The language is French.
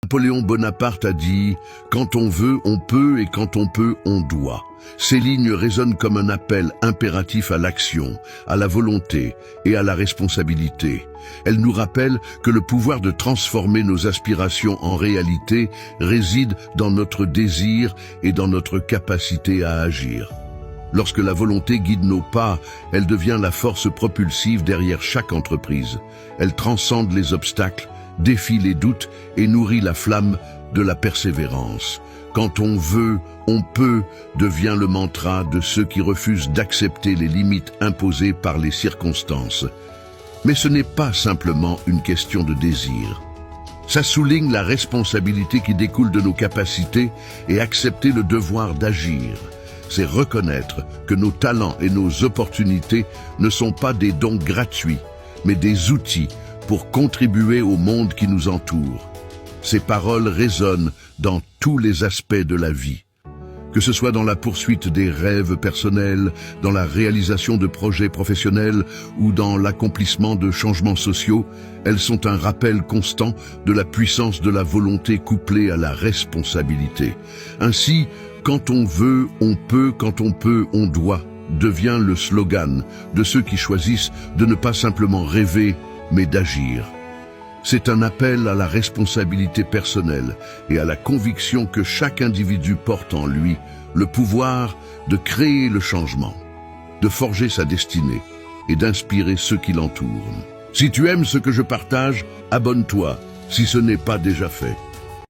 Napoléon Bonaparte a dit « Quand on veut, on peut, et quand on peut, on doit ». Ces lignes résonnent comme un appel impératif à l'action, à la volonté et à la responsabilité. Elles nous rappellent que le pouvoir de transformer nos aspirations en réalité réside dans notre désir et dans notre capacité à agir. Lorsque la volonté guide nos pas, elle devient la force propulsive derrière chaque entreprise. Elle transcende les obstacles, défie les doutes et nourrit la flamme de la persévérance. Quand on veut, on peut devient le mantra de ceux qui refusent d'accepter les limites imposées par les circonstances. Mais ce n'est pas simplement une question de désir. Ça souligne la responsabilité qui découle de nos capacités et accepter le devoir d'agir. C'est reconnaître que nos talents et nos opportunités ne sont pas des dons gratuits, mais des outils pour contribuer au monde qui nous entoure. Ces paroles résonnent dans tous les aspects de la vie. Que ce soit dans la poursuite des rêves personnels, dans la réalisation de projets professionnels ou dans l'accomplissement de changements sociaux, elles sont un rappel constant de la puissance de la volonté couplée à la responsabilité. Ainsi, quand on veut, on peut, quand on peut, on doit, devient le slogan de ceux qui choisissent de ne pas simplement rêver, mais d'agir. C'est un appel à la responsabilité personnelle et à la conviction que chaque individu porte en lui le pouvoir de créer le changement, de forger sa destinée et d'inspirer ceux qui l'entourent. Si tu aimes ce que je partage, abonne-toi si ce n'est pas déjà fait.